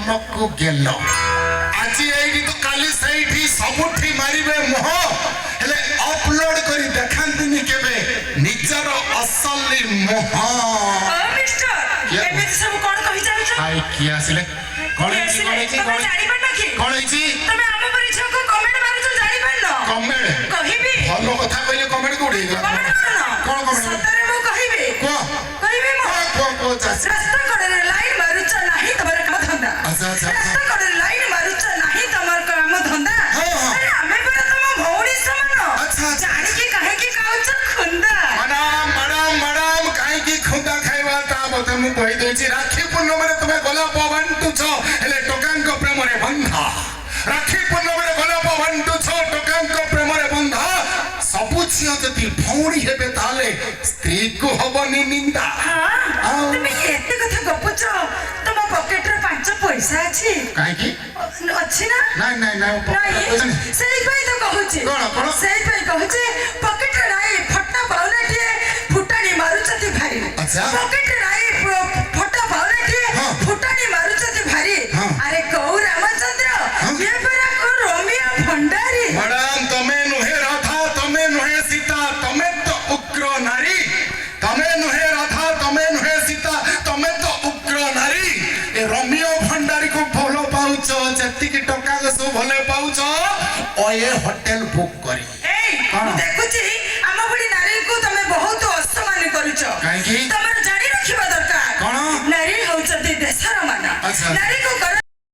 ତମକୁ ଗେଲ ଆଜି ଏଇଠି ତ କାଲି ସେଇଠି ସବୁଠି ମାରିବେ ମୁହ ହେଲେ ଅପଲୋଡ କରି ଦେଖାନ୍ତିନି କେବେ ନିଜର ଅସଲି ମୁହ। ମିଷ୍ଟର ଏମିତି ସବୁ କଣ କହି ଯାଉଛ? ଆଇ କିଏ ଆସିଲେ? କଣ ହେଇଛି? କଣ ହେଇଛି? ତମେ ଆମ ପରି ଝିଅକୁ କମେଣ୍ଟ ମାରୁଛ ଜାଣିପାରିନ? କମେଣ୍ଟ କହିବି ଭଲ କଥା କହିଲେ କମେଣ୍ଟ କୋଉଠି ହେଇଗଲା? କଣ କମେଣ୍ଟ? ସତରେ ମୁଁ କହିବି। କହିବି ମୁଁ। ରାସ୍ତା କଡ଼ରେ ଲାଇନ ମାରୁଛ ନାହିଁ ତମର କାମ ଧନ୍ଦା। ରାସ୍ତା କଡ଼ରେ ଲାଇନ ମାରୁଛ ନାହିଁ ତମର କାମ ଧନ୍ଦା। ଆରେ ଆମେ ପରା ତମ ଭଉଣୀ ସମାନ। ଜାଣିକି କାହିଁକି ଖାଉଛ ଖୁନ୍ଦା? ମ୍ୟାଡାମ କାହିଁକି ଖୁନ୍ଦା ଖାଇବା ତା ମତେ ମୁଁ କହିଦେଇଛି। ରାକ୍ଷୀ ପୂର୍ଣ୍ଣମୀରେ ତମେ ଗୋଲାପ ବାଣ୍ଟୁଛ ହେଲେ ଟୋକାଙ୍କ ପ୍ରେମରେ ବନ୍ଧା। ରାକ୍ଷୀ ପୂର୍ଣ୍ଣମୀରେ ଗୋଲାପ ବାଣ୍ଟୁଛ ଟୋକାଙ୍କ ପ୍ରେମରେ ବନ୍ଧା। ସବୁ ଝିଅ ଯଦି ଭଉଣୀ ହେବେ ତାହେଲେ ସ୍ତ୍ରୀକୁ ହବନି ନିନ୍ଦା। ତମେ ଏତେ କଥା ଗପୁଛ ତମ ପକେଟରେ 5 ପଇସା ଅଛି? କାହିଁକି ଅଛି ନା? ନାଇଁ ସେଇପାଇଁ ତ କହୁଛି। କଣ ସେଇପାଇଁ କହୁଛି ପକେଟରେ ନାଇଁ ଫଟା ବାଉଲାଟିଏ ଫୁଟାଣି ମାରୁଛନ୍ତି ଭାରି। ପକେଟରେ ନାଇଁ ଫଟା ବାଉଲାଟିଏ ଫୁଟାଣି ମାରୁଛନ୍ତି ଭାରି। ଆରେ କଉ ରାମଚନ୍ଦ୍ର ଇଏ ପରା କୋ ରୋମିଓ ଭଣ୍ଡାରୀ। ମ୍ୟାଡାମ ତମେ ନୁହେଁ ରାଧା ତମେ ନୁହେଁ ସୀତା ତମେ ତ ଉଗ୍ର ନାରୀ। ତମେ ନୁହେଁ ରାଧା ତମେ ନୁହେଁ ସୀତା ତମେ ତ ଉଗ୍ର ନାରୀ। ଏ ରୋମିଓ ଭଣ୍ଡାରୀକୁ ଭଲ ପାଉଛ ଯେତିକି ଟଙ୍କା ସବୁ ଭଲ ପାଉଛ ଓଏ ହୋଟେଲ ବୁକ୍ କରି। ଦେଖୁଛି ଆମ ଭଳି ନାରୀକୁ ତମେ ବହୁତ ଅସମ୍ମାନ କରୁଛ। କାହିଁକି? ତମର ଜାଣି ରଖିବା ଦରକାର। କଣ? ନାରୀ ହଉଛନ୍ତି ଦେଶର ମାନ। ନାରୀକୁ